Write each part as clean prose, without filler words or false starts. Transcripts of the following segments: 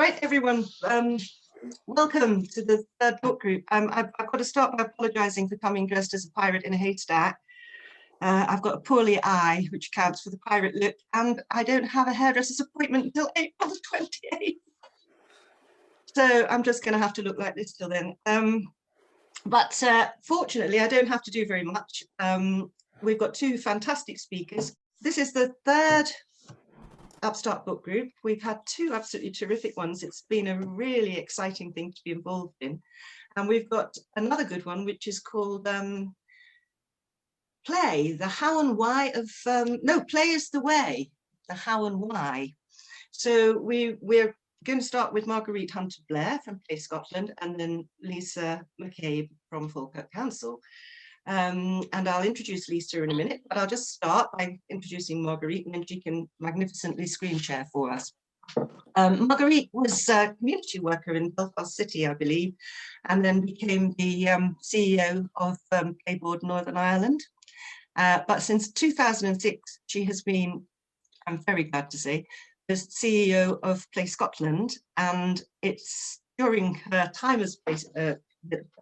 Right, everyone, welcome to the third book group. I've got to start by apologising for coming dressed as a pirate in a haystack. I've got a poorly eye, which counts for the pirate look, and I don't have a hairdresser's appointment until April the 28th. So I'm just going to have to look like this till then. But fortunately, I don't have to do very much. We've got two fantastic speakers. This is the third Upstart book group. We've had two absolutely terrific ones. It's been a really exciting thing to be involved in. And we've got another good one, which is called Play, the how and why of, Play is the way, the how and why. So we're going to start with Marguerite Hunter-Blair from Play Scotland, and then Lisa McCabe from Falkirk Council. And I'll introduce Lisa in a minute, but I'll just start by introducing Marguerite, and then she can magnificently screen share for us. Marguerite was a community worker in Belfast City, I believe, and then became the CEO of Play Board Northern Ireland. But since 2006, she has been, I'm very glad to say, the CEO of Play Scotland, and it's during her time as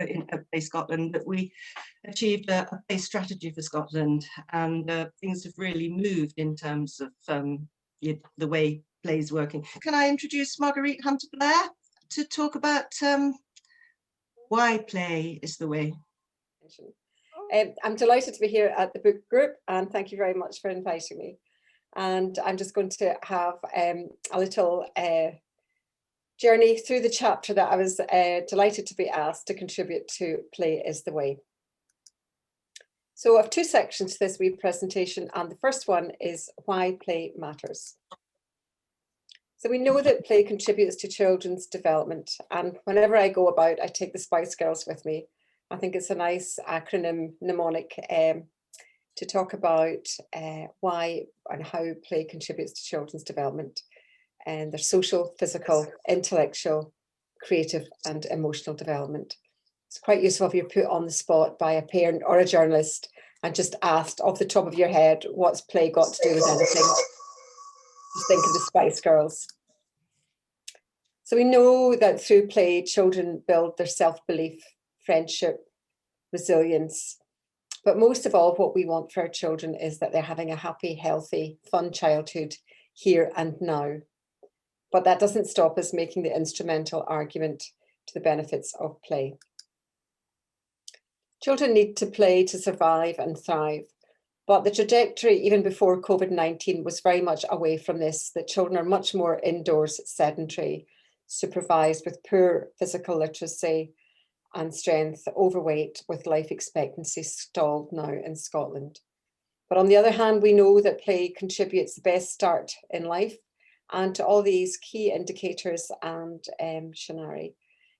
in Play Scotland that we achieved a play strategy for Scotland, and things have really moved in terms of the way play's working. Can I introduce Marguerite Hunter-Blair to talk about why play is the way? I'm delighted to be here at the book group, and thank you very much for inviting me. And I'm just going to have a little journey through the chapter that I was delighted to be asked to contribute to Play is the Way. So I have two sections to this wee presentation, and the first one is why play matters. So we know that play contributes to children's development, and whenever I go about, I take the Spice Girls with me. I think it's a nice acronym mnemonic to talk about why and how play contributes to children's development and their social, physical, intellectual, creative and emotional development. It's quite useful if you're put on the spot by a parent or a journalist and just asked off the top of your head, what's play got to do with anything? Just think of the Spice Girls. So we know that through play, children build their self-belief, friendship, resilience. But most of all, what we want for our children is that they're having a happy, healthy, fun childhood here and now. But that doesn't stop us making the instrumental argument to the benefits of play. Children need to play to survive and thrive. But the trajectory, even before COVID-19, was very much away from this, that children are much more indoors, sedentary, supervised with poor physical literacy and strength, overweight, with life expectancy stalled now in Scotland. But on the other hand, we know that play contributes the best start in life and to all these key indicators and Shanari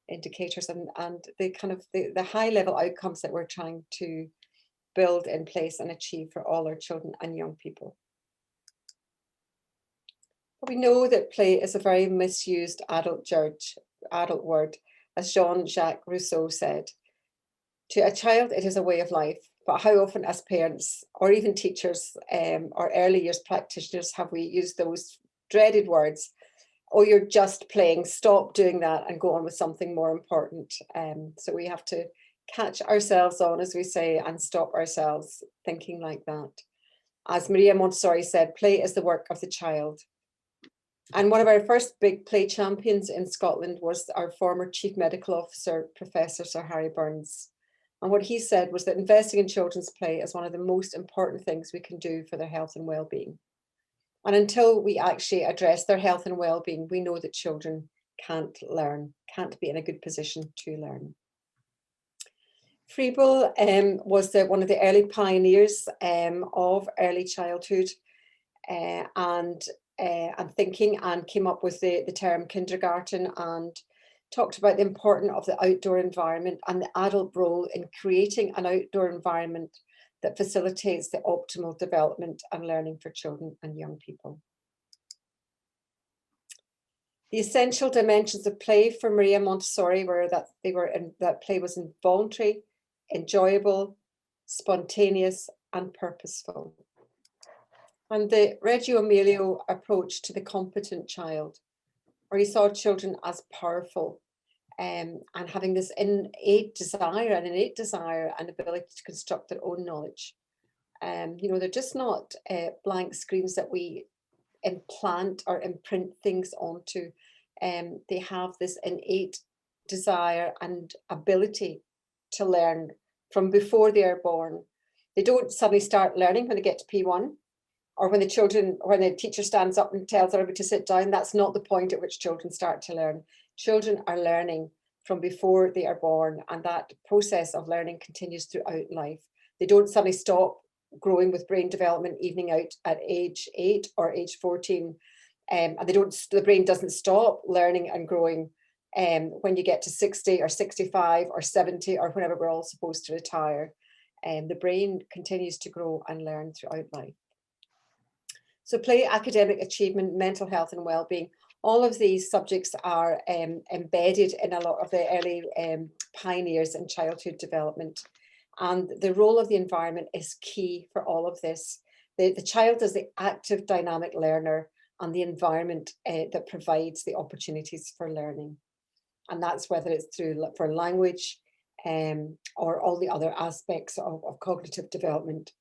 indicators and the kind of the high level outcomes that we're trying to build in place and achieve for all our children and young people. But we know that play is a very misused adult word, as Jean-Jacques Rousseau said. To a child, it is a way of life, but how often as parents or even teachers or early years practitioners have we used those dreaded words, oh, you're just playing, stop doing that and go on with something more important. So we have to catch ourselves on, as we say, and stop ourselves thinking like that. As Maria Montessori said, play is the work of the child. And one of our first big play champions in Scotland was our former Chief Medical Officer, Professor Sir Harry Burns. And what he said was that investing in children's play is one of the most important things we can do for their health and well-being. And until we actually address their health and well-being, we know that children can't learn, can't be in a good position to learn. Freeble was one of the early pioneers of early childhood and thinking, and came up with the term kindergarten and talked about the importance of the outdoor environment and the adult role in creating an outdoor environment that facilitates the optimal development and learning for children and young people. The essential dimensions of play for Maria Montessori were that play was involuntary, enjoyable, spontaneous, and purposeful. And the Reggio Emilio approach to the competent child or he saw children as powerful, and having this innate desire and ability to construct their own knowledge. You know, they're just not blank screens that we implant or imprint things onto. They have this innate desire and ability to learn from before they are born. They don't suddenly start learning when they get to P1, or when the teacher stands up and tells everybody to sit down. That's not the point at which children start to learn. Children are learning from before they are born, and that process of learning continues throughout life. They don't suddenly stop growing with brain development evening out at age 8 or age 14. And the brain doesn't stop learning and growing when you get to 60 or 65 or 70 or whenever we're all supposed to retire. The brain continues to grow and learn throughout life. So play, academic achievement, mental health and well-being, all of these subjects are embedded in a lot of the early pioneers in childhood development. And the role of the environment is key for all of this. The child is the active, dynamic learner, and the environment that provides the opportunities for learning. And that's whether it's for language or all the other aspects of cognitive development.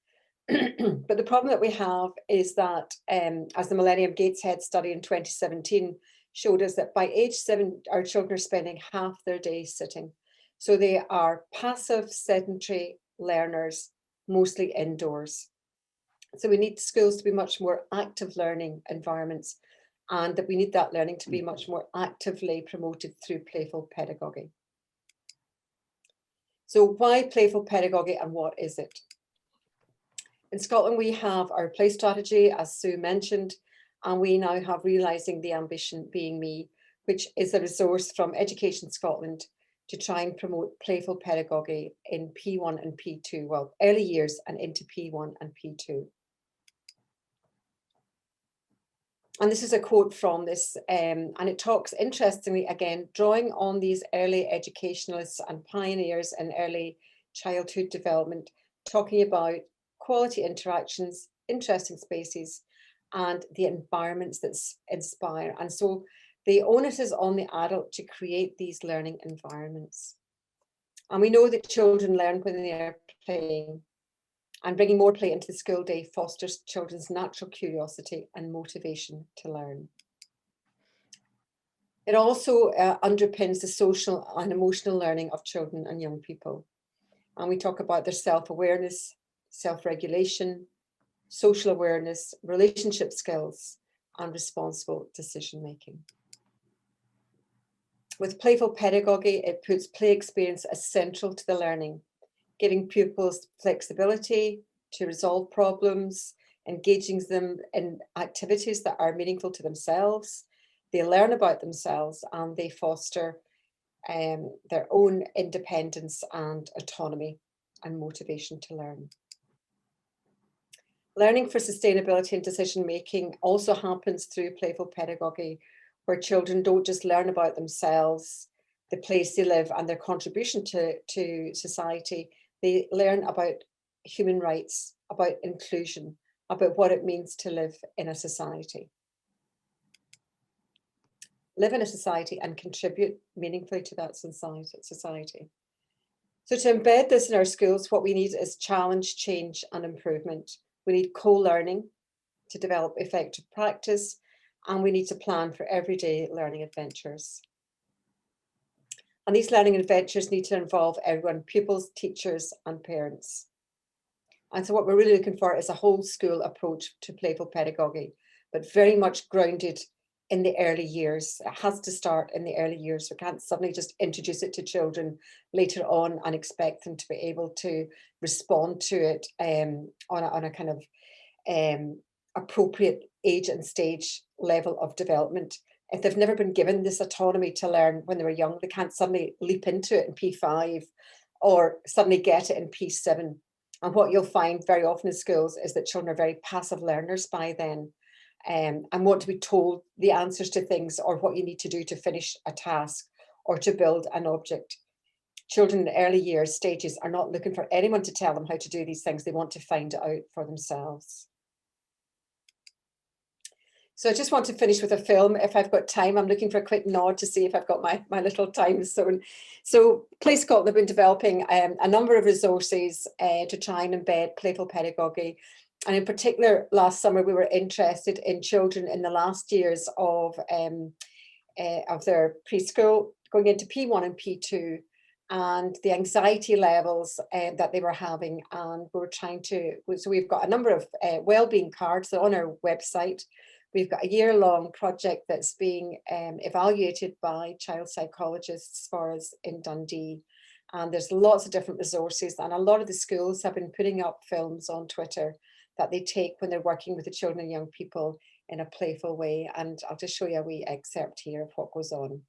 But the problem that we have is that, as the Millennium Gateshead study in 2017 showed us, that by age 7, our children are spending half their day sitting. So they are passive, sedentary learners, mostly indoors. So we need schools to be much more active learning environments, and that we need that learning to be much more actively promoted through playful pedagogy. So why playful pedagogy, and what is it? In Scotland, we have our play strategy, as Sue mentioned, and we now have Realising the Ambition Being Me, which is a resource from Education Scotland to try and promote playful pedagogy in P1 and P2, well, early years and into P1 and P2. And this is a quote from this, and it talks, interestingly, again, drawing on these early educationalists and pioneers in early childhood development, talking about quality interactions, interesting spaces, and the environments that inspire. And so the onus is on the adult to create these learning environments. And we know that children learn when they are playing, and bringing more play into the school day fosters children's natural curiosity and motivation to learn. It also underpins the social and emotional learning of children and young people. And we talk about their self-awareness, self-regulation, social awareness, relationship skills, and responsible decision-making. With playful pedagogy, it puts play experience as central to the learning, giving pupils flexibility to resolve problems, engaging them in activities that are meaningful to themselves. They learn about themselves, and they foster their own independence and autonomy and motivation to learn. Learning for sustainability and decision making also happens through playful pedagogy, where children don't just learn about themselves, the place they live, and their contribution to society. They learn about human rights, about inclusion, about what it means to live in a society. Live in a society and contribute meaningfully to that society. So to embed this in our schools, what we need is challenge, change, and improvement. We need co-learning to develop effective practice, and we need to plan for everyday learning adventures. And these learning adventures need to involve everyone, pupils, teachers, and parents. And so what we're really looking for is a whole school approach to playful pedagogy, but very much grounded in the early years. It has to start in the early years. We can't suddenly just introduce it to children later on and expect them to be able to respond to it on a kind of appropriate age and stage level of development. If they've never been given this autonomy to learn when they were young, they can't suddenly leap into it in P5 or suddenly get it in P7. And what you'll find very often in schools is that children are very passive learners by then, and want to be told the answers to things, or what you need to do to finish a task or to build an object. Children in the early years stages are not looking for anyone to tell them how to do these things. They want to find it out for themselves. So I just want to finish with a film, if I've got time. I'm looking for a quick nod to see if I've got my little time zone. So Play Scotland have been developing a number of resources to try and embed playful pedagogy. And in particular, last summer, we were interested in children in the last years of their preschool, going into P1 and P2, and the anxiety levels that they were having. And we were trying to, so we've got a number of wellbeing cards on our website. We've got a year-long project that's being evaluated by child psychologists for us in Dundee. And there's lots of different resources, and a lot of the schools have been putting up films on Twitter that they take when they're working with the children and young people in a playful way. And I'll just show you a wee excerpt here of what goes on.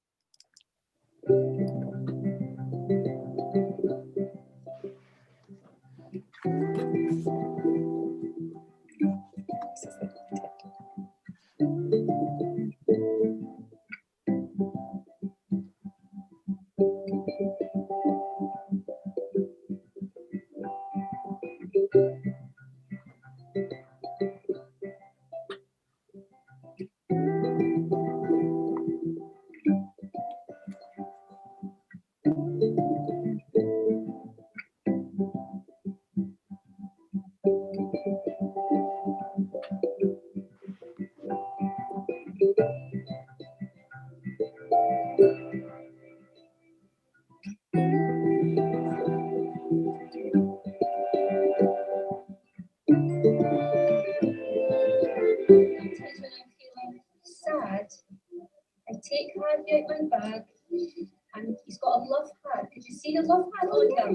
I take Harvey out my bag, and he's got a love heart. Could you see the love heart on him?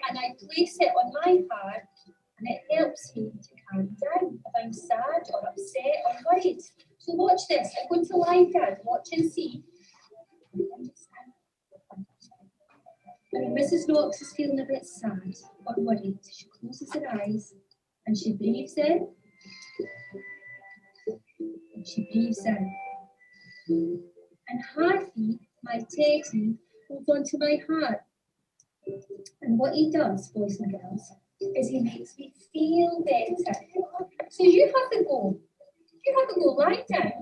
And I place it on my heart, and it helps me to calm down if I'm sad or upset or worried. So watch this. I'm going to lie down, watch and see. And when Mrs. Knox is feeling a bit sad or worried, she closes her eyes and she breathes in. And she breathes out. And Harvey, my teddy, holds onto my heart. And what he does, boys and girls, is he makes me feel better. So you have a go. You have a go. Lie down.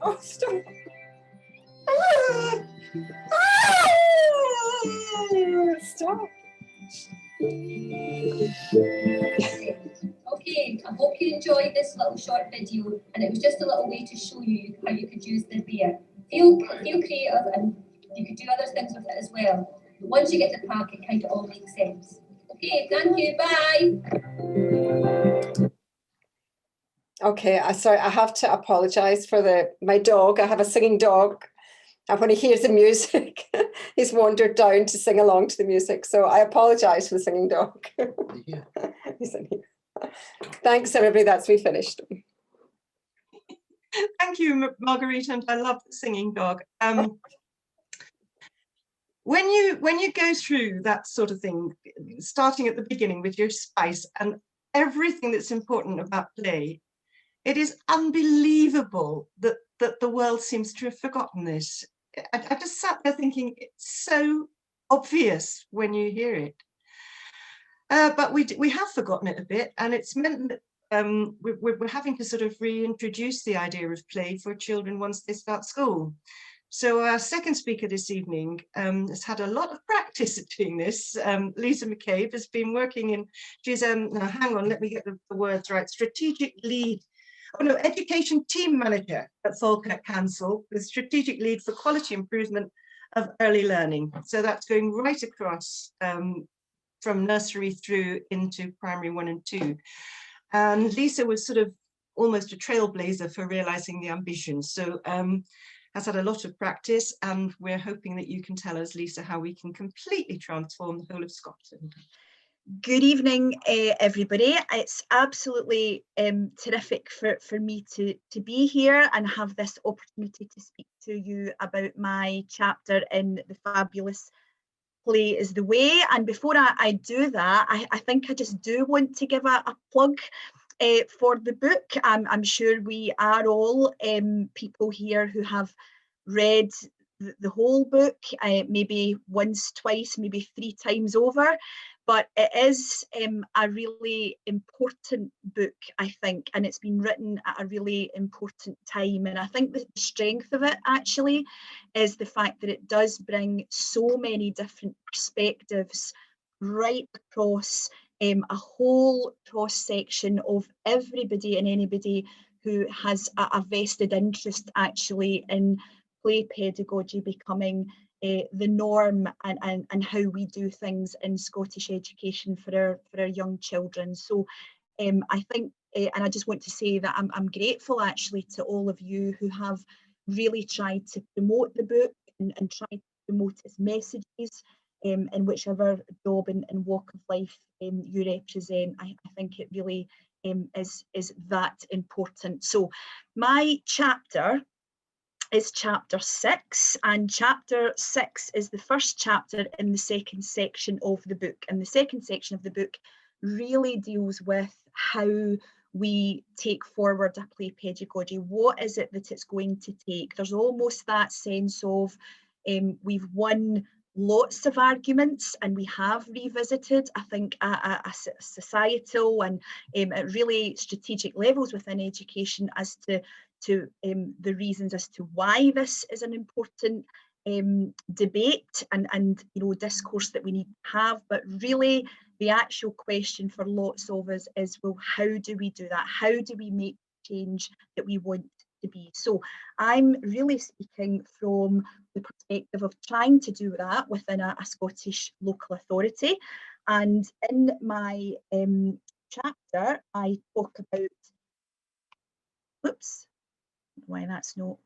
Oh, stop. Stop. Okay, I hope you enjoyed this little short video, and it was just a little way to show you how you could use the bear. Feel creative, and you could do other things with it as well. But once you get the pack, it kind of all makes sense. Okay, thank you, bye. Okay, sorry, I have to apologise for my dog. I have a singing dog, and when he hears the music, he's wandered down to sing along to the music. So I apologise for the singing dog. Yeah. He's in here. Thanks, everybody. That's me finished. Thank you, Marguerite, and I love the singing dog. When you go through that sort of thing, starting at the beginning with your spice and everything that's important about play, it is unbelievable that the world seems to have forgotten this. I just sat there thinking it's so obvious when you hear it. But we have forgotten it a bit, and it's meant that we're having to sort of reintroduce the idea of play for children once they start school. So our second speaker this evening has had a lot of practice at doing this. Lisa McCabe has been working in, she's, now hang on, let me get the words right, strategic lead, education team manager at Falkirk Council, with strategic lead for quality improvement of early learning. So that's going right across from nursery through into primary 1 and 2. And Lisa was sort of almost a trailblazer for realizing the ambition. So has had a lot of practice, and we're hoping that you can tell us, Lisa, how we can completely transform the whole of Scotland. Good evening, everybody. It's absolutely terrific for me to be here and have this opportunity to speak to you about my chapter in the fabulous Play is the Way. And before I do that, I think I just do want to give a plug For the book, I'm sure we are all people here who have read the whole book, maybe once, twice, maybe 3 times over, but it is a really important book, I think, and it's been written at a really important time. And I think the strength of it actually is the fact that it does bring so many different perspectives right across a whole cross section of everybody and anybody who has a vested interest actually in play pedagogy becoming the norm, and how we do things in Scottish education for our young children. So I think, and I just want to say that I'm grateful actually to all of you who have really tried to promote the book and tried to promote its messages in whichever job and walk of life you represent. I think it really is that important. So my chapter is chapter 6, and chapter 6 is the first chapter in the second section of the book, and the second section of the book really deals with how we take forward a play pedagogy. What is it that it's going to take? There's almost that sense of we've won lots of arguments and we have revisited, I think, a societal and at really strategic levels within education as to the reasons as to why this is an important debate and discourse that we need to have. But really the actual question for lots of us is, well, how do we do that? How do we make change that we want to be? So I'm really speaking from the perspective of trying to do that within a Scottish local authority. And in my chapter, I talk about, whoops, why that's not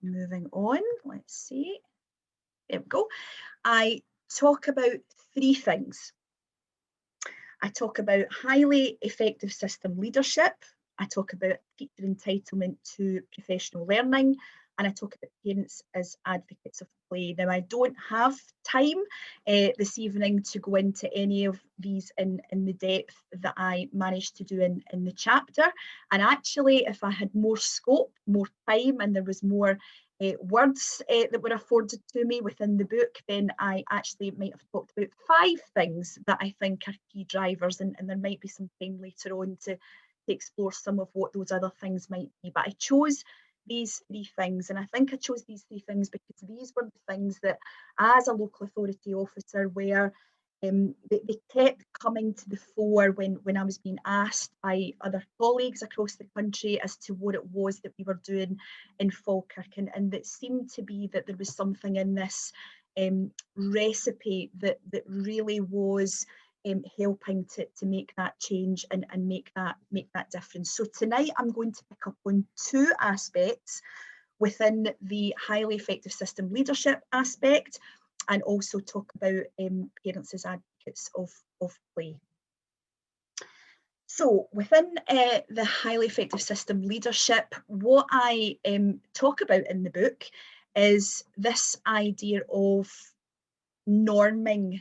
moving on. Let's see. There we go. I talk about 3 things. I talk about highly effective system leadership. I talk about teacher entitlement to professional learning, and I talk about parents as advocates of play. Now, I don't have time this evening to go into any of these in the depth that I managed to do in the chapter. And actually, if I had more scope, more time, and there was more words that were afforded to me within the book, then I actually might have talked about 5 things that I think are key drivers, and there might be some time later on to explore some of what those other things might be. But I chose these 3 things, and I think I chose these 3 things because these were the things that, as a local authority officer, where they kept coming to the fore when I was being asked by other colleagues across the country as to what it was that we were doing in Falkirk, and it seemed to be that there was something in this recipe that really was helping to make that change and make that difference. So tonight I'm going to pick up on 2 aspects within the highly effective system leadership aspect, and also talk about parents as advocates of play. So within the highly effective system leadership, what I talk about in the book is this idea of norming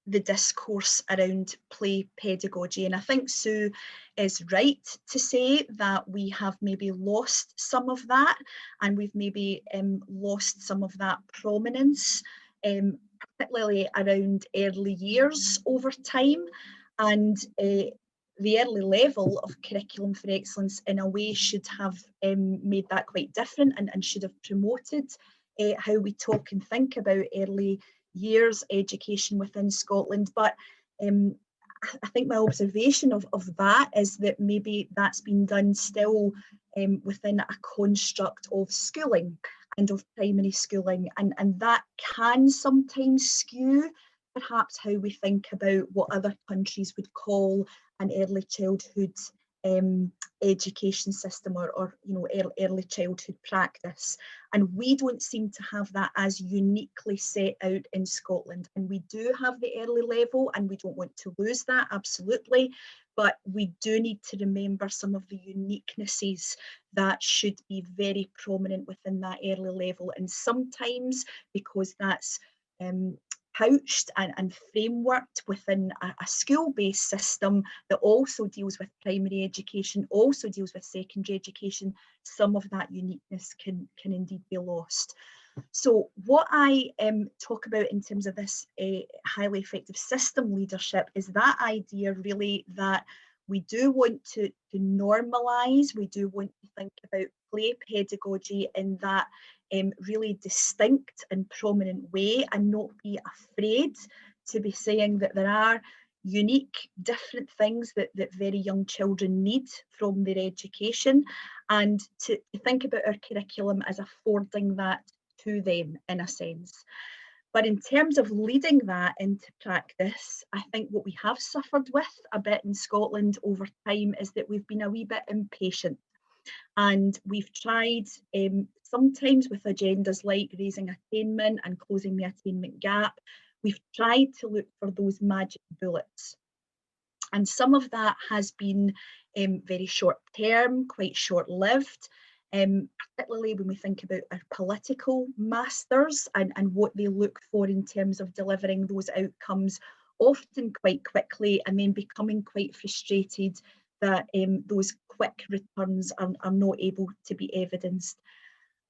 the discourse around play pedagogy. And I think Sue is right to say that we have maybe lost some of that, and we've maybe lost some of that prominence, particularly around early years over time. And the early level of Curriculum for Excellence in a way should have made that quite different, and should have promoted how we talk and think about early years education within Scotland. But I think my observation of that is that maybe that's been done still within a construct of schooling and of primary schooling, and that can sometimes skew perhaps how we think about what other countries would call an early childhood education system, or early childhood practice. And we don't seem to have that as uniquely set out in Scotland. And we do have the early level, and we don't want to lose that, absolutely, but we do need to remember some of the uniquenesses that should be very prominent within that early level. And sometimes, because that's couched and frameworked within a school-based system that also deals with primary education, also deals with secondary education, some of that uniqueness can indeed be lost. So what I talk about in terms of this highly effective system leadership is that idea really that we do want to normalise, we do want to think about play pedagogy in that really distinct and prominent way, and not be afraid to be saying that there are unique, different things that very young children need from their education, and to think about our curriculum as affording that to them in a sense. But in terms of leading that into practice, I think what we have suffered with a bit in Scotland over time is that we've been a wee bit impatient. And we've tried, sometimes with agendas like raising attainment and closing the attainment gap, we've tried to look for those magic bullets. And some of that has been very short term, quite short lived. Particularly when we think about our political masters and what they look for in terms of delivering those outcomes, often quite quickly, and then becoming quite frustrated that those quick returns are not able to be evidenced.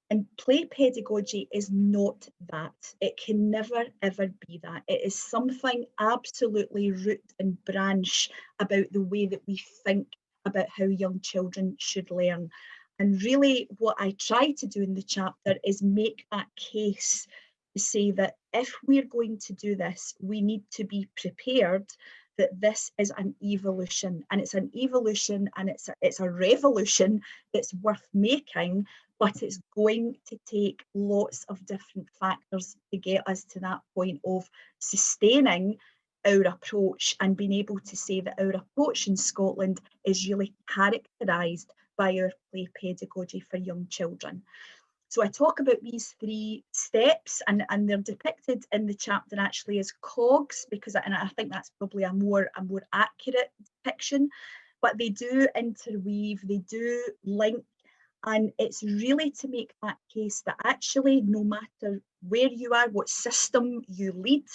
And play pedagogy is not that. It can never, ever be that. It is something absolutely root and branch about the way that we think about how young children should learn. And really what I try to do in the chapter is make that case to say that if we're going to do this, we need to be prepared that this is an evolution, and it's an evolution, and it's a revolution that's worth making, but it's going to take lots of different factors to get us to that point of sustaining our approach and being able to say that our approach in Scotland is really characterised by our play pedagogy for young children. So I talk about these 3 steps, and they're depicted in the chapter actually as cogs, because and I think that's probably a more accurate depiction, but they do interweave, they do link, and it's really to make that case that actually no matter where you are, what system you lead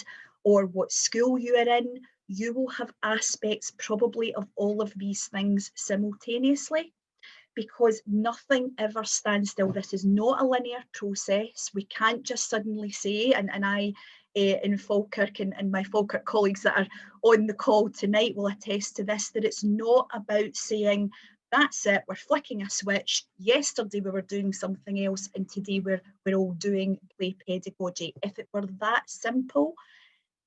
or what school you are in, you will have aspects probably of all of these things simultaneously, because nothing ever stands still. This is not a linear process. We can't just suddenly say, and I in Falkirk and my Falkirk colleagues that are on the call tonight will attest to this, that it's not about saying, that's it, we're flicking a switch. Yesterday we were doing something else, and today we're all doing play pedagogy. If it were that simple,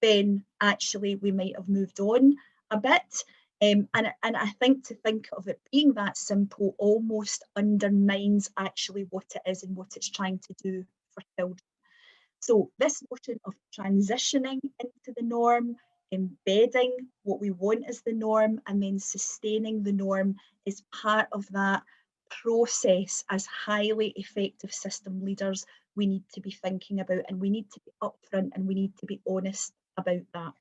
then actually we might have moved on a bit. And I think to think of it being that simple almost undermines actually what it is and what it's trying to do for children. So this notion of transitioning into the norm, embedding what we want as the norm, and then sustaining the norm is part of that process. As highly effective system leaders, we need to be thinking about, and we need to be upfront, and we need to be honest about that.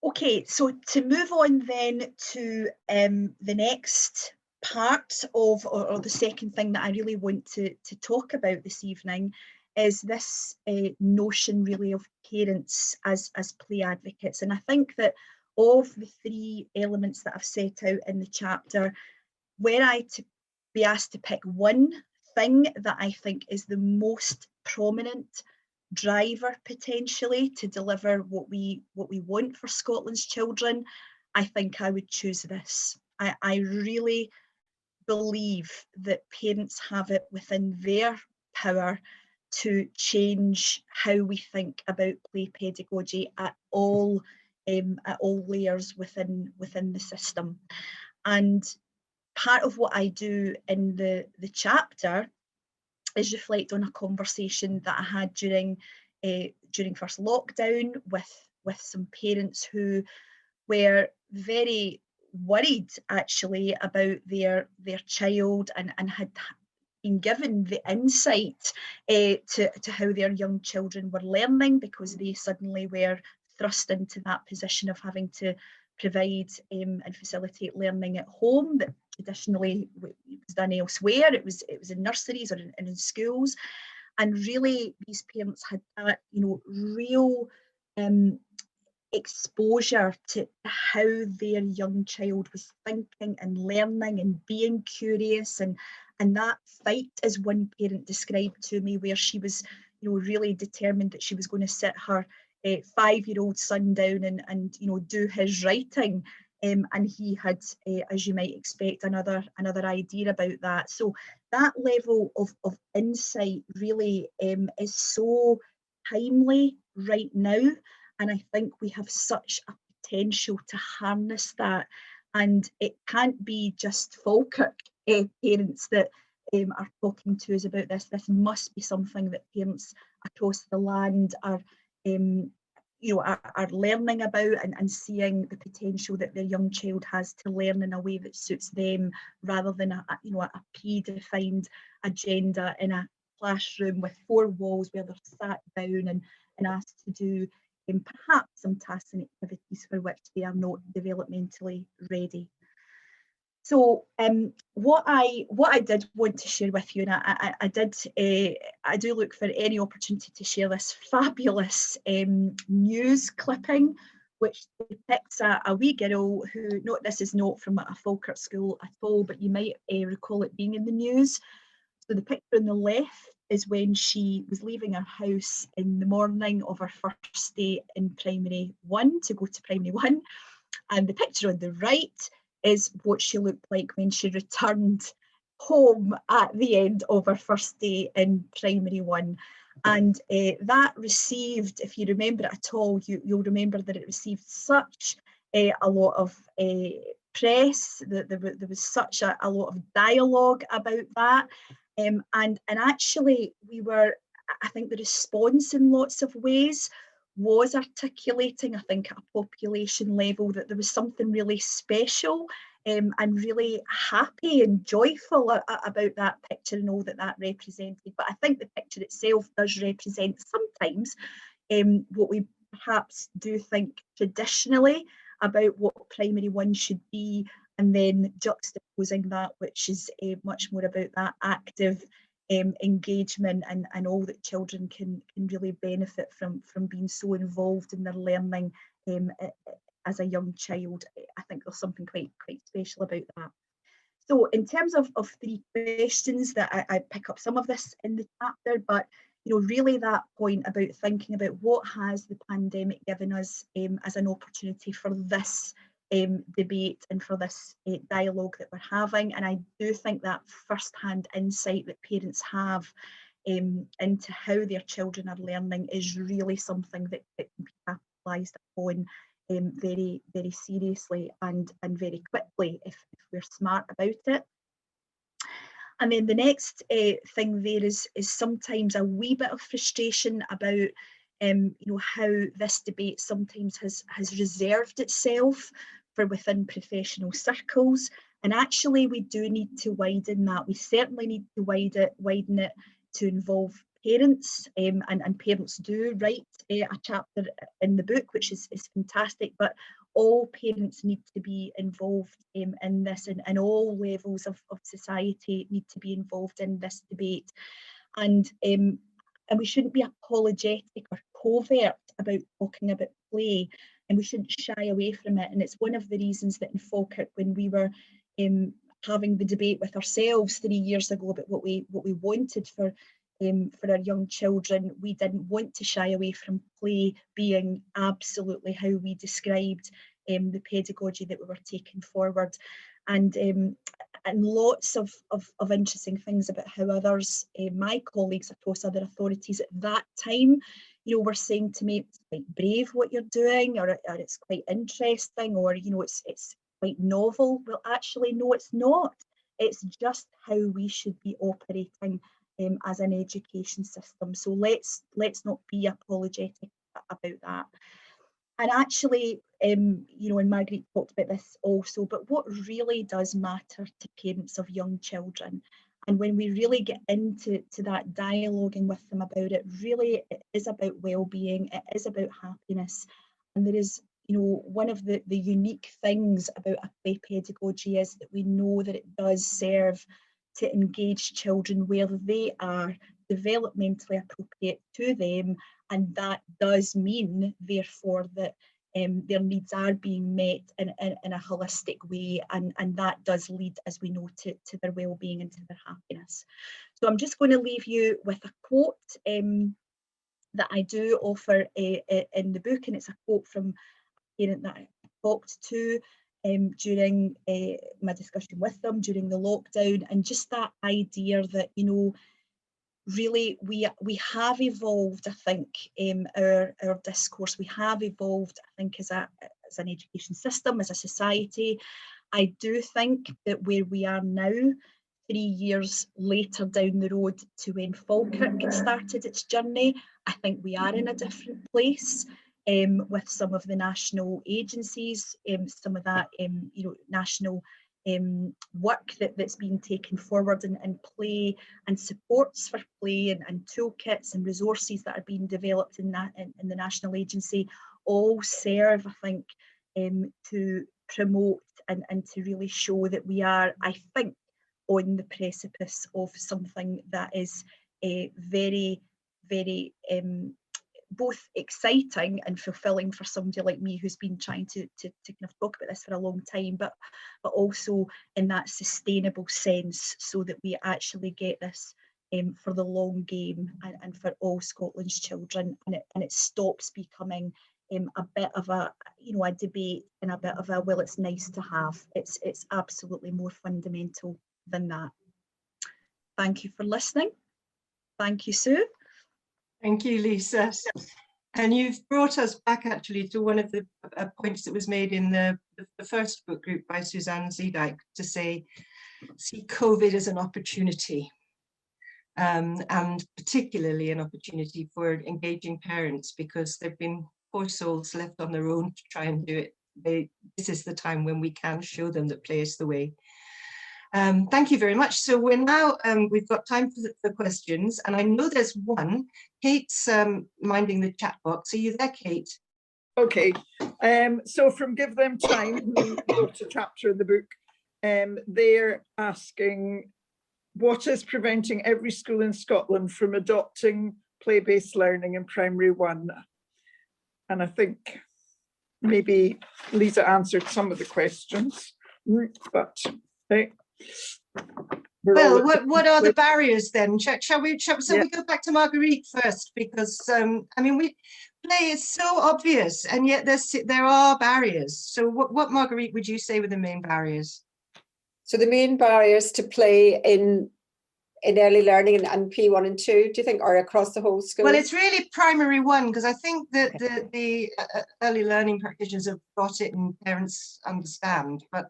Okay, so to move on then to the next part of, or the second thing that I really want to talk about this evening is this notion really of parents as play advocates. And I think that of the 3 elements that I've set out in the chapter, were I to be asked to pick one thing that I think is the most prominent driver potentially to deliver what we want for Scotland's children, I think I would choose this. I really believe that parents have it within their power to change how we think about play pedagogy at all layers within the system. And part of what I do in the chapter is reflect on a conversation that I had during first lockdown with some parents who were very worried actually about their child and had been given the insight to how their young children were learning, because they suddenly were thrust into that position of having to provide and facilitate learning at home that traditionally was done elsewhere. It was in nurseries or in schools. And really these parents had that, you know, real exposure to how their young child was thinking and learning and being curious, and that fight, as one parent described to me, where she was, you know, really determined that she was going to sit her 5-year-old son down and you know, do his writing, and he had, as you might expect, another idea about that. So that level of insight really is so timely right now. And I think we have such a potential to harness that. And it can't be just Falkirk parents that are talking to us about this. This must be something that parents across the land are, you know, are learning about, and seeing the potential that their young child has to learn in a way that suits them, rather than you know, a predefined agenda in a classroom with 4 walls where they're sat down and asked to do perhaps some tasks and activities for which they are not developmentally ready. So what I did want to share with you, and I do look for any opportunity to share this fabulous news clipping, which depicts a wee girl who, this is not from a Falkirk school at all, but you might recall it being in the news. So the picture on the left is when she was leaving her house in the morning of her first day in primary 1 to go to primary 1. And the picture on the right is what she looked like when she returned home at the end of her first day in primary 1. And that received, if you remember it at all, you'll remember that it received such a lot of press, that there was such a lot of dialogue about that. And actually I think the response in lots of ways was articulating, I think, at a population level, that there was something really special and really happy and joyful about that picture and all that represented. But I think the picture itself does represent sometimes what we perhaps do think traditionally about what primary 1 should be, and then juxtaposing that, which is much more about that active engagement and all that children can really benefit from being so involved in their learning as a young child. I think there's something quite special about that. So in terms of 3 questions, that I pick up some of this in the chapter, but you know, really that point about thinking about what has the pandemic given us as an opportunity for this debate and for this dialogue that we're having. And I do think that first-hand insight that parents have into how their children are learning is really something that can be capitalised upon very, very seriously and very quickly if we're smart about it. And then the next thing there is sometimes a wee bit of frustration about you know, how this debate sometimes has reserved itself for within professional circles. And actually we do need to widen that. We certainly need to widen it to involve parents, and parents do write a chapter in the book, which is fantastic, but all parents need to be involved in this, and all levels of society need to be involved in this debate. And we shouldn't be apologetic or covert about talking about play, and we shouldn't shy away from it. And it's one of the reasons that in Falkirk, when we were having the debate with ourselves 3 years ago about what we wanted for our young children, we didn't want to shy away from play being absolutely how we described the pedagogy that we were taking forward. And lots of interesting things about how others, my colleagues across other authorities at that time, you know, were saying to me, it's quite brave what you're doing, or it's quite interesting, or you know, it's quite novel. Well, actually, no, it's not. It's just how we should be operating as an education system. So let's not be apologetic about that. And actually, you know, and Margaret talked about this also, but what really does matter to parents of young children, and when we really get into that dialoguing with them about it, really it is about well-being, it is about happiness. And there is, you know, one of the unique things about a play pedagogy is that we know that it does serve to engage children where they are developmentally appropriate to them, and that does mean therefore that their needs are being met in a holistic way, and that does lead, as we know, to their well-being and to their happiness. So I'm just going to leave you with a quote that I do offer in the book, and it's a quote from a parent that I talked to during my discussion with them during the lockdown, and just that idea that, you know, really we have evolved, I think, our discourse. We have evolved, I think, as an education system, as a society. I do think that where we are now, 3 years later down the road to when Falkirk started its journey, I think we are in a different place with some of the national agencies, some of that you know, national work that's being taken forward, and play and supports for play, and toolkits and resources that are being developed in the national agency, all serve, I think, to promote and to really show that we are, I think, on the precipice of something that is very, very both exciting and fulfilling for somebody like me who's been trying to kind of talk about this for a long time, but also in that sustainable sense, so that we actually get this for the long game and for all Scotland's children, and it stops becoming a bit of a, you know, a debate and a bit of a, well, it's nice to have. It's absolutely more fundamental than that. Thank you for listening. Thank you, Sue. Thank you, Lisa. And you've brought us back actually to one of the points that was made in the first book group by Suzanne Zedijk, to say, see COVID as an opportunity, and particularly an opportunity for engaging parents, because they've been poor souls left on their own to try and do it. This is the time when we can show them that play is the way. Thank you very much. So we're now, we've got time for questions, and I know there's one. Kate's minding the chat box. Are you there, Kate? Okay, so from Give Them Time, who wrote a chapter in the book, they're asking, what is preventing every school in Scotland from adopting play-based learning in primary 1? And I think maybe Lisa answered some of the questions, but hey. Well, what are the barriers then? Shall we Yeah. we go back to Marguerite first, because I mean, play is so obvious, and yet there are barriers. So what Marguerite would you say were the main barriers? So the main barriers to play in early learning and P1 and 2, do you think, are across the whole school? Well, it's really primary 1, because I think that the early learning practitioners have got it and parents understand, but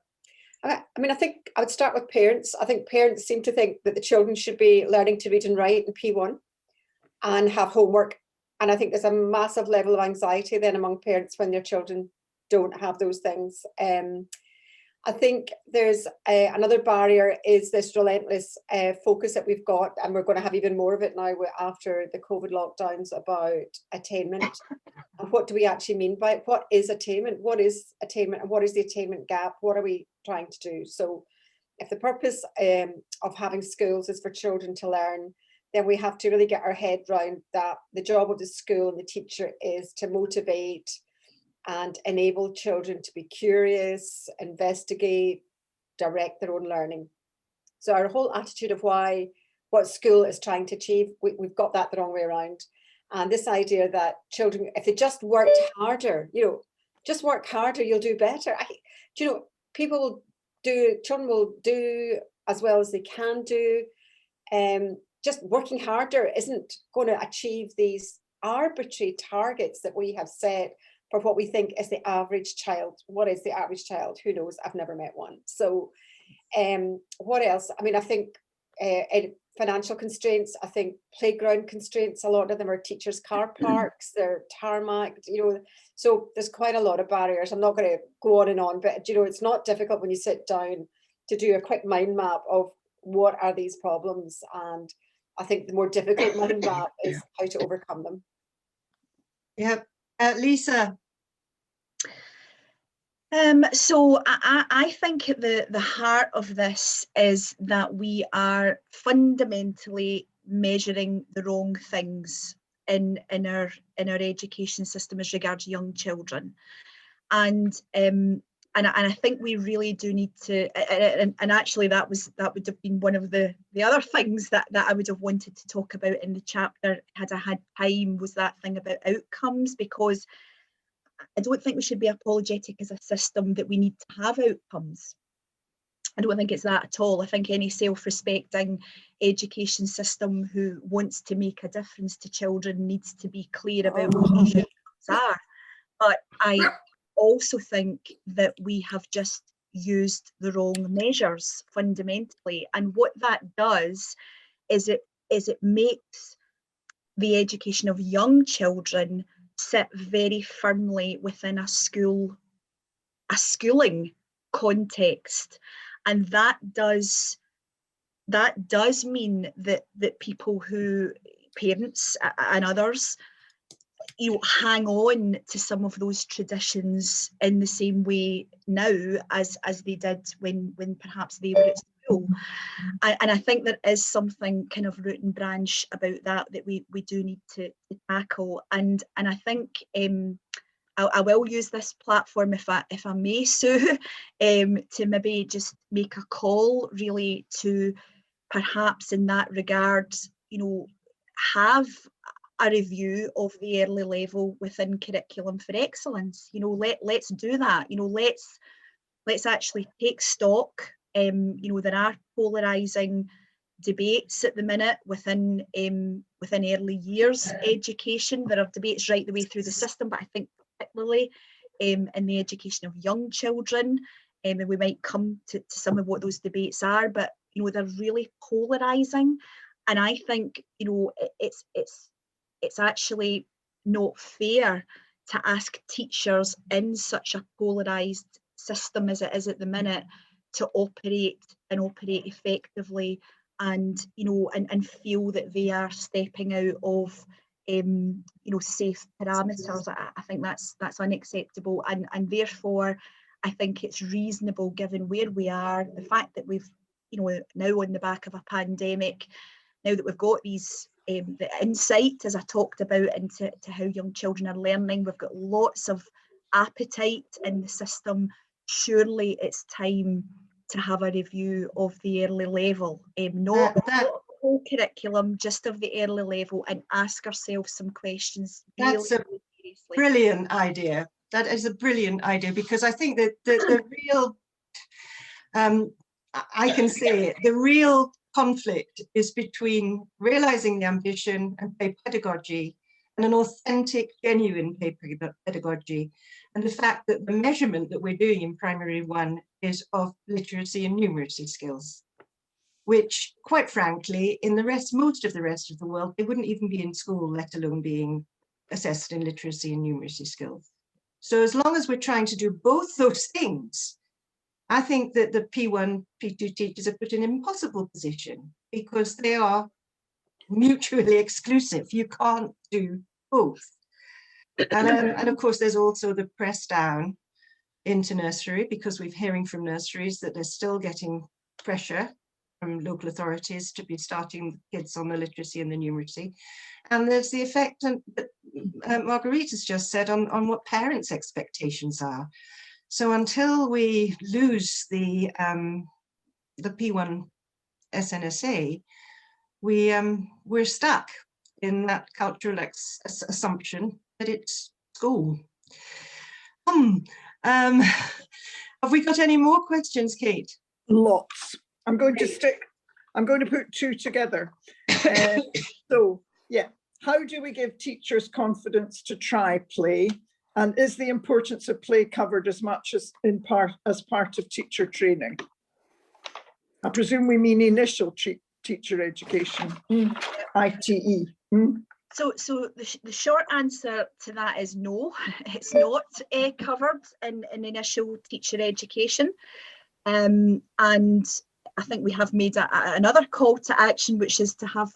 I mean, I think I would start with parents. I think parents seem to think that the children should be learning to read and write in P1 and have homework. And I think there's a massive level of anxiety then among parents when their children don't have those things. I think there's another barrier is this relentless focus that we've got, and we're going to have even more of it now after the COVID lockdowns, about attainment. And what do we actually mean by it? What is attainment? What is attainment, and what is the attainment gap? What are we trying to do? So if the purpose of having schools is for children to learn, then we have to really get our head round that the job of the school and the teacher is to motivate and enable children to be curious, investigate, direct their own learning. So our whole attitude of what school is trying to achieve, we've got that the wrong way around. And this idea that children, if they just worked harder, just work harder, you'll do better. Children will do as well as they can do. Just working harder isn't going to achieve these arbitrary targets that we have set for what we think is the average child. What is the average child? Who knows? I've never met one. So what else? I mean, I think financial constraints, I think playground constraints, a lot of them are teachers' car parks, they're tarmac, so there's quite a lot of barriers. I'm not going to go on and on, but it's not difficult when you sit down to do a quick mind map of what are these problems. And I think the more difficult mind map is how to overcome them. Yeah. Lisa. So I think the heart of this is that we are fundamentally measuring the wrong things in our education system as regards young children, and I think we really do need to, and actually that would have been one of the other things that I would have wanted to talk about in the chapter had I had time, was that thing about outcomes, because I don't think we should be apologetic as a system that we need to have outcomes. I don't think it's that at all. I think any self-respecting education system who wants to make a difference to children needs to be clear about what those outcomes are. But I also think that we have just used the wrong measures fundamentally. And what that does is it makes the education of young children sit very firmly within a schooling context, and that does mean that people who, parents and others, hang on to some of those traditions in the same way now as they did when perhaps they were at school. And I think there is something kind of root and branch about that we do need to tackle. And I think I will use this platform, if I may, Sue, to maybe just make a call really to perhaps in that regard, have a review of the early level within Curriculum for Excellence. Let's do that. Let's actually take stock. There are polarising debates at the minute within early years education. There are debates right the way through the system, but I think particularly in the education of young children, and we might come to some of what those debates are, but they're really polarising, and I think it's actually not fair to ask teachers in such a polarised system as it is at the minute to operate effectively and feel that they are stepping out of safe parameters. I think that's unacceptable, and therefore I think it's reasonable, given where we are, the fact that we've now on the back of a pandemic, now that we've got these the insight, as I talked about, into how young children are learning, we've got lots of appetite in the system. Surely it's time to have a review of the early level, not the whole curriculum, just of the early level, and ask ourselves some questions. That's a brilliant idea. That is a brilliant idea, because I think that the real, I can say it, the real conflict is between realizing the ambition and play pedagogy, and an authentic, genuine play pedagogy, and the fact that the measurement that we're doing in primary one is of literacy and numeracy skills, which, quite frankly, in most of the rest of the world, they wouldn't even be in school, let alone being assessed in literacy and numeracy skills. So as long as we're trying to do both those things, I think that the P1, P2 teachers are put in an impossible position, because they are mutually exclusive. You can't do both. And of course, there's also the press down into nursery, because we're hearing from nurseries that they're still getting pressure from local authorities to be starting kids on the literacy and the numeracy. And there's the effect that Marguerite has just said on what parents' expectations are. So until we lose the P1 SNSA, we're stuck in that cultural assumption that it's school. Have we got any more questions, Kate? Lots. I'm going to put two together. So yeah, how do we give teachers confidence to try play? And is the importance of play covered as much as as part of teacher training? I presume we mean initial teacher education, ITE. So the short answer to that is no, it's not covered in initial teacher education. And I think we have made another call to action, which is to have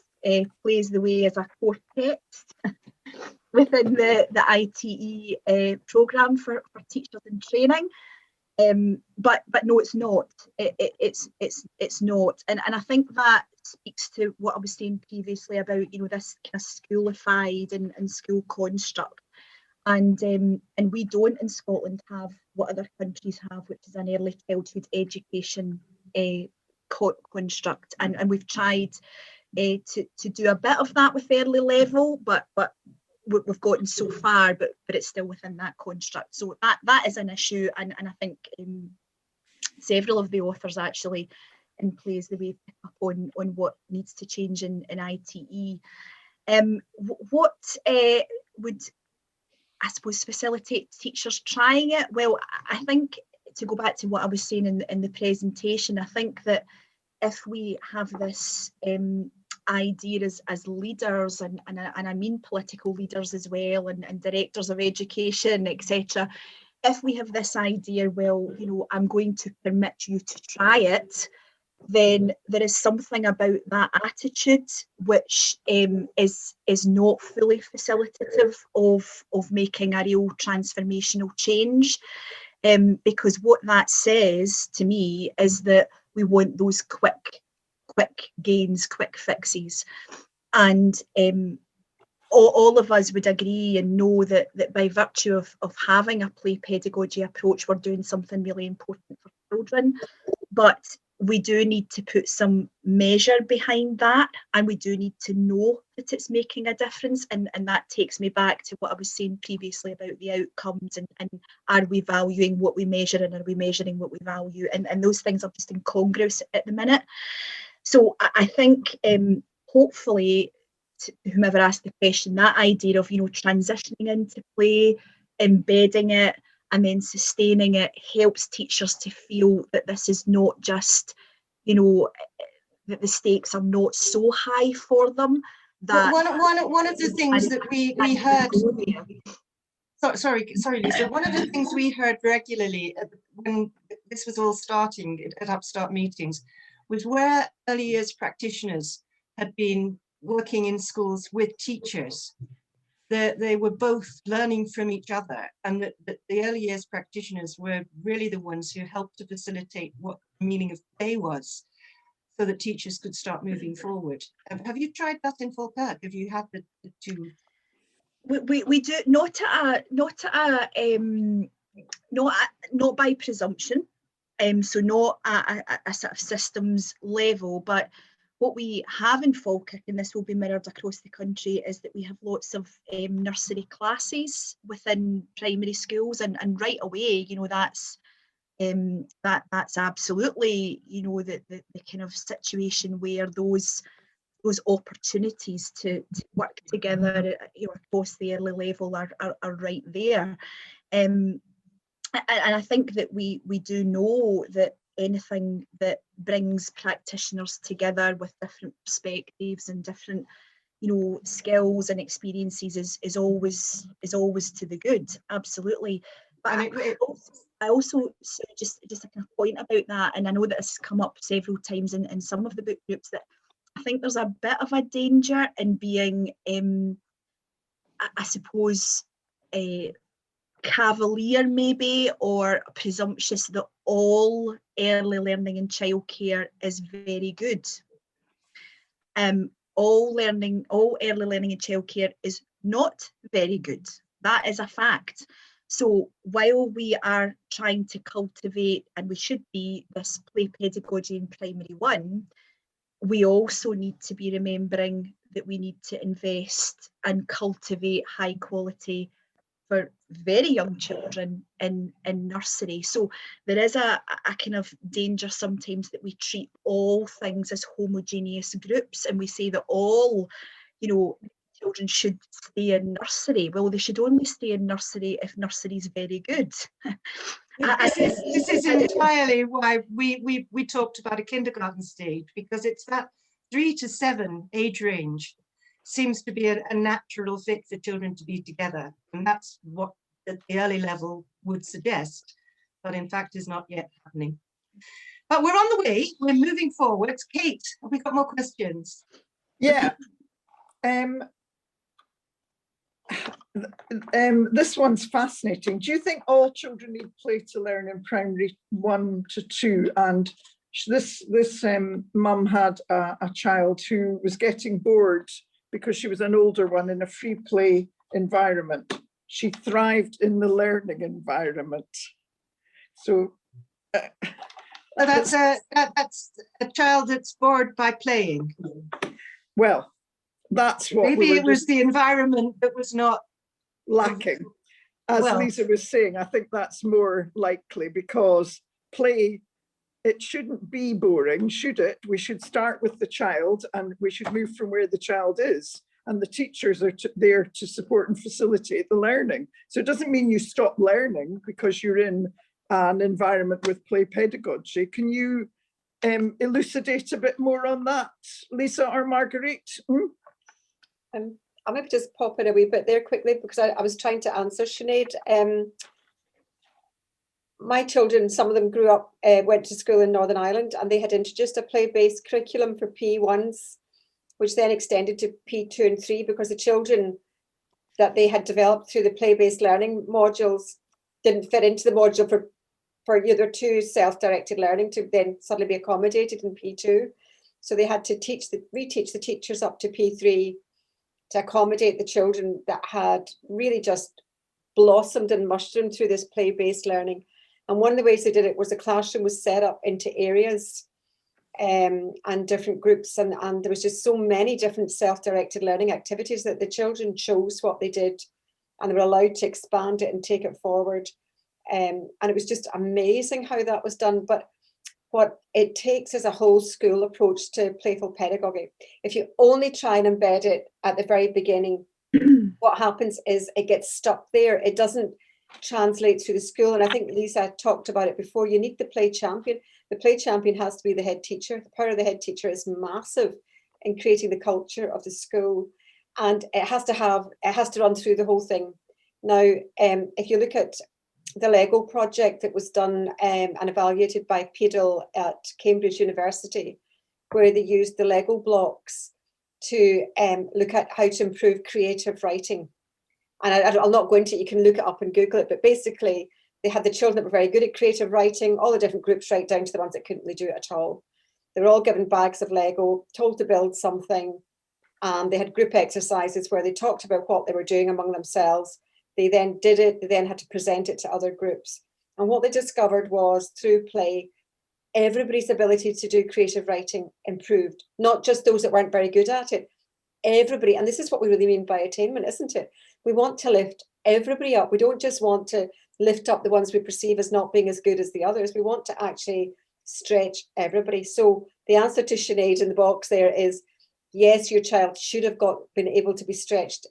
plays the way as a core text within the ITE programme for teachers in training. But no, it's not. It's not, and I think that speaks to what I was saying previously about this kind of schoolified and school construct, and we don't in Scotland have what other countries have, which is an early childhood education construct, and we've tried to do a bit of that with early level, but we've gotten so far, but it's still within that construct. So that is an issue, and I think several of the authors actually in Plays the Way pick up on what needs to change in ITE. What would, I suppose, facilitate teachers trying it? Well, I think, to go back to what I was saying in the presentation, I think that if we have this idea as leaders, and I mean political leaders as well, and directors of education, etc., if we have this idea, well, I'm going to permit you to try it, then there is something about that attitude which is not fully facilitative of making a real transformational change, because what that says to me is that we want those quick gains, quick fixes, and all of us would agree and know that by virtue of having a play pedagogy approach, we're doing something really important for children. But we do need to put some measure behind that, and we do need to know that it's making a difference. And that takes me back to what I was saying previously about the outcomes, and are we valuing what we measure, and are we measuring what we value? And those things are just incongruous at the minute. So I think hopefully, to whomever asked the question, that idea of transitioning into play, embedding it, and then sustaining it helps teachers to feel that this is not just, that the stakes are not so high for them. That one of the things that we heard. Sorry, Lisa. One of the things we heard regularly when this was all starting at Upstart meetings was where early years practitioners had been working in schools with teachers, that they were both learning from each other, and that the early years practitioners were really the ones who helped to facilitate what the meaning of play was, so that teachers could start moving forward. Have you tried that in Falkirk? Have you had the two? We do, not by presumption, so not at a sort of systems level, but what we have in Falkirk, and this will be mirrored across the country, is that we have lots of nursery classes within primary schools, and right away, that's absolutely, the kind of situation where those opportunities to work together, across the early level are right there. And I think that we do know that anything that brings practitioners together with different perspectives and different skills and experiences is always to the good, absolutely. But I also just a kind of point about that, and I know that this has come up several times in some of the book groups, that I think there's a bit of a danger in being I suppose cavalier maybe, or presumptuous, that all early learning in childcare is very good. All early learning in childcare is not very good. That is a fact. So while we are trying to cultivate, and we should be, this play pedagogy in primary one, we also need to be remembering that we need to invest and cultivate high quality for very young children in nursery. So there is a kind of danger sometimes that we treat all things as homogeneous groups, and we say that all, children should stay in nursery. Well, they should only stay in nursery if nursery is very good. This is entirely why we talked about a kindergarten stage, because it's that 3 to 7 age range seems to be a natural fit for children to be together, and that's what the early level would suggest, but in fact is not yet happening. But we're on the way, we're moving forward. Kate, have we got more questions? Yeah. This one's fascinating. Do you think all children need play to learn in primary 1 to 2? And this mum had a child who was getting bored because she was an older one in a free play environment. She thrived in the learning environment. So that's a child that's bored by playing. Well, that's what maybe it was the environment that was not lacking. As well, Lisa was saying, I think that's more likely, because play, it shouldn't be boring, should it? We should start with the child and we should move from where the child is. And the teachers are there to support and facilitate the learning. So it doesn't mean you stop learning because you're in an environment with play pedagogy. Can you elucidate a bit more on that, Lisa or Marguerite? I'll maybe just pop in a wee bit there quickly, because I was trying to answer Sinead. My children, some of them grew up, went to school in Northern Ireland, and they had introduced a play-based curriculum for P1s, which then extended to P2 and 3, because the children that they had developed through the play-based learning modules didn't fit into the module for year 2 self-directed learning to then suddenly be accommodated in P2. So they had to reteach the teachers up to P3 to accommodate the children that had really just blossomed and mushroomed through this play-based learning. And one of the ways they did it was the classroom was set up into areas and different groups, and there was just so many different self-directed learning activities that the children chose what they did, and they were allowed to expand it and take it forward. And it was just amazing how that was done. But what it takes is a whole school approach to playful pedagogy. If you only try and embed it at the very beginning, what happens is it gets stuck there. It doesn't translate through the school. And I think Lisa talked about it before. You need the play champion. The play champion has to be the head teacher. The power of the head teacher is massive in creating the culture of the school. And it has to run through the whole thing. Now, if you look at the Lego project that was done and evaluated by PEDAL at Cambridge University, where they used the Lego blocks to look at how to improve creative writing. And I'll not go into it, you can look it up and Google it, but basically they had the children that were very good at creative writing, all the different groups right down to the ones that couldn't really do it at all. They were all given bags of Lego, told to build something, and they had group exercises where they talked about what they were doing among themselves. They then did it, they then had to present it to other groups. And what they discovered was through play, everybody's ability to do creative writing improved, not just those that weren't very good at it, everybody. And this is what we really mean by attainment, isn't it? We want to lift everybody up. We don't just want to lift up the ones we perceive as not being as good as the others. We want to actually stretch everybody. So the answer to Sinead in the box there is, yes, your child should have been able to be stretched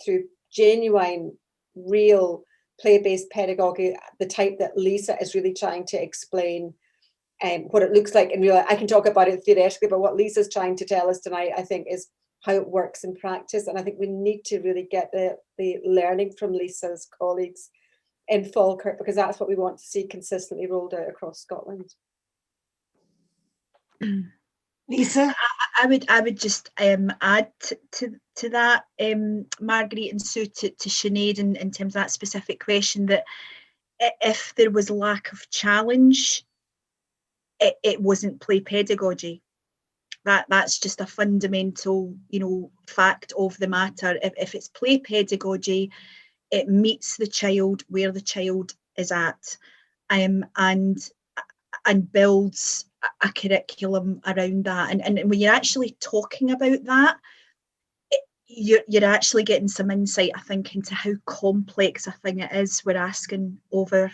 through genuine, real play-based pedagogy, the type that Lisa is really trying to explain what it looks like in real life. I can talk about it theoretically, but what Lisa's trying to tell us tonight, I think, is how it works in practice. And I think we need to really get the learning from Lisa's colleagues in Falkirk, because that's what we want to see consistently rolled out across Scotland. Lisa? I would just add to that, Marguerite and Sue, to Sinead in terms of that specific question, that if there was lack of challenge, it wasn't play pedagogy. That's just a fundamental, fact of the matter. If it's play pedagogy, it meets the child where the child is at, and builds a curriculum around that. And when you're actually talking about that, you're actually getting some insight, I think, into how complex a thing it is we're asking of our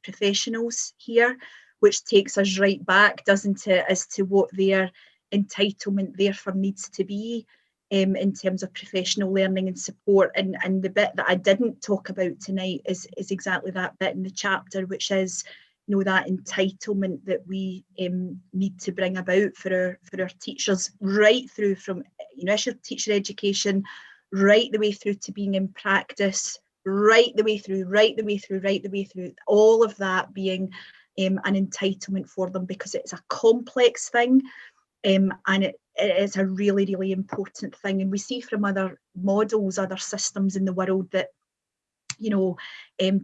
professionals here, which takes us right back, doesn't it, as to what their entitlement therefore needs to be in terms of professional learning and support. And the bit that I didn't talk about tonight is exactly that bit in the chapter, which is that entitlement that we need to bring about for our teachers, right through from initial teacher education, right the way through to being in practice, right the way through, all of that being an entitlement for them, because it's a complex thing, and it is a really, really important thing. And we see from other models, other systems in the world, that you know,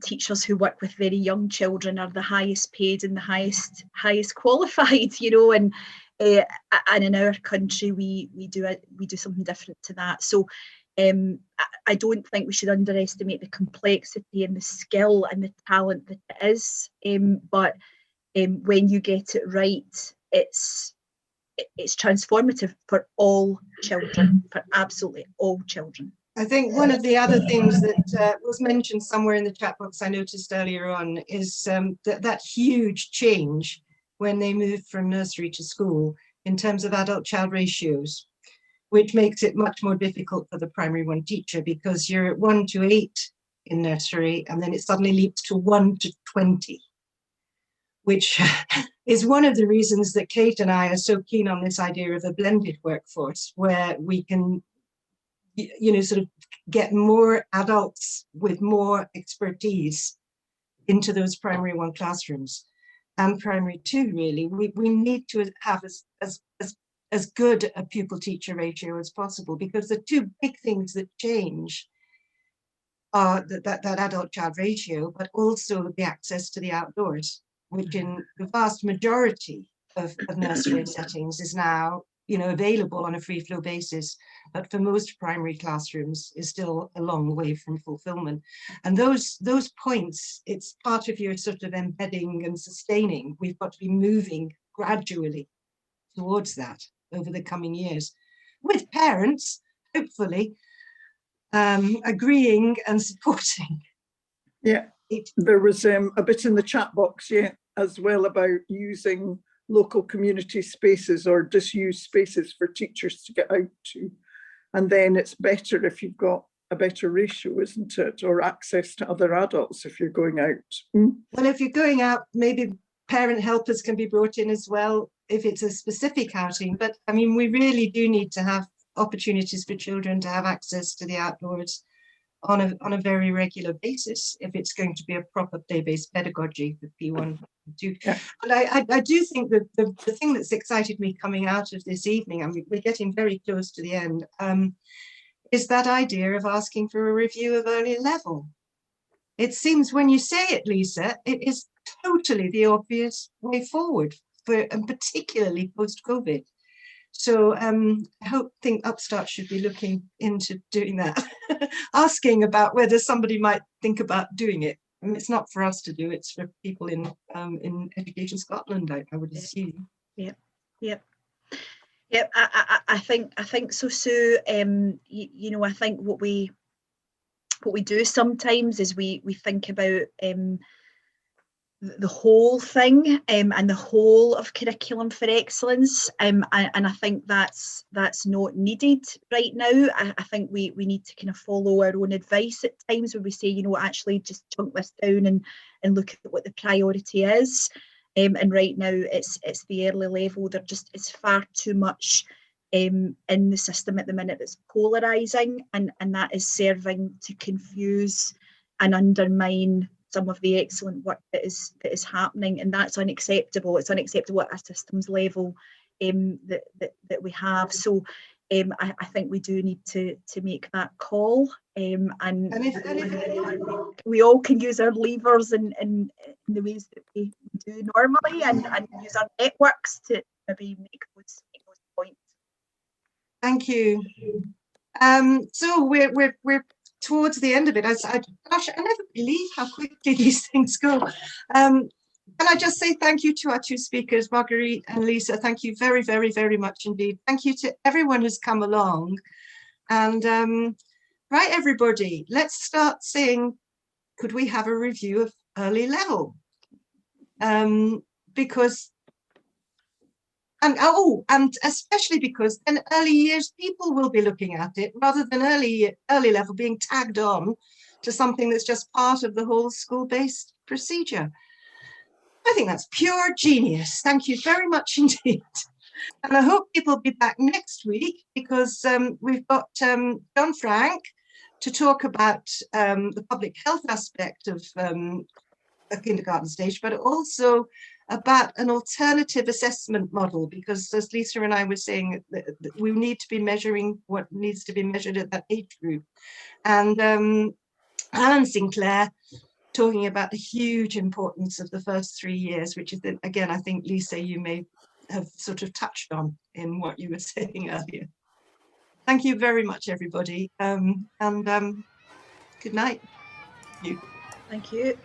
teachers who work with very young children are the highest paid and the highest qualified, you know, and in our country we do something different to that. So I don't think we should underestimate the complexity and the skill and the talent that it is, but when you get it right, it's transformative for all children, for absolutely all children. I think one of the other things that was mentioned somewhere in the chat box I noticed earlier on is that huge change when they moved from nursery to school in terms of adult-child ratios, which makes it much more difficult for the primary one teacher, because you're at 1 to 8 in nursery and then it suddenly leaps to 1 to 20, which is one of the reasons that Kate and I are so keen on this idea of a blended workforce, where we can, you know, sort of get more adults with more expertise into those primary 1 classrooms and primary 2. Really, we need to have as good a pupil teacher ratio as possible, because the two big things that change are that adult child ratio, but also the access to the outdoors, which in the vast majority of nursery settings is now, you know, available on a free flow basis, but for most primary classrooms is still a long way from fulfillment. And those points, it's part of your sort of embedding and sustaining. We've got to be moving gradually towards that over the coming years, with parents hopefully agreeing and supporting. Yeah, there was a bit in the chat box, yeah, as well about using local community spaces or disused spaces for teachers to get out to. And then it's better if you've got a better ratio, isn't it? Or access to other adults if you're going out. Well, if you're going out, maybe parent helpers can be brought in as well if it's a specific outing. But I mean, we really do need to have opportunities for children to have access to the outdoors on a very regular basis if it's going to be a proper play-based pedagogy for P1 and 2. Yeah. But I do think that the thing that's excited me coming out of this evening, I mean, we're getting very close to the end, is that idea of asking for a review of early level. It seems when you say it, Lisa, it is totally the obvious way forward, and particularly post-COVID. So I think Upstart should be looking into doing that, asking about whether somebody might think about doing it. I mean, it's not for us to do; it's for people in Education Scotland, I would assume. Yep. I think so, Sue. You know, I think what we do sometimes is we think about the whole thing and the whole of curriculum for excellence, and I think that's not needed right now. I think we need to kind of follow our own advice at times where we say, you know, actually just chunk this down and look at what the priority is. And right now it's the early level. There just is far too much in the system at the minute that's polarising, and that is serving to confuse and undermine some of the excellent work that is happening, and that's unacceptable. It's unacceptable at a systems level that we have. So I think we do need to make that call, and we all can use our levers in the ways that we do normally, and use our networks to maybe make those points. Thank you. So we're towards the end of it. Gosh, I never believe how quickly these things go. Can I just say thank you to our two speakers, Marguerite and Lisa. Thank you very, very, very much indeed. Thank you to everyone who's come along. And right, everybody, let's start saying, could we have a review of early level? Because and especially because then early years people will be looking at it rather than early level being tagged on to something that's just part of the whole school-based procedure. I think that's pure genius. Thank you very much indeed. And I hope people will be back next week, because we've got John Frank to talk about the public health aspect of a kindergarten stage, but also about an alternative assessment model, because as Lisa and I were saying, we need to be measuring what needs to be measured at that age group. And Alan Sinclair, talking about the huge importance of the first 3 years, which is, again, I think, Lisa, you may have sort of touched on in what you were saying earlier. Thank you very much, everybody, and good night. Thank you.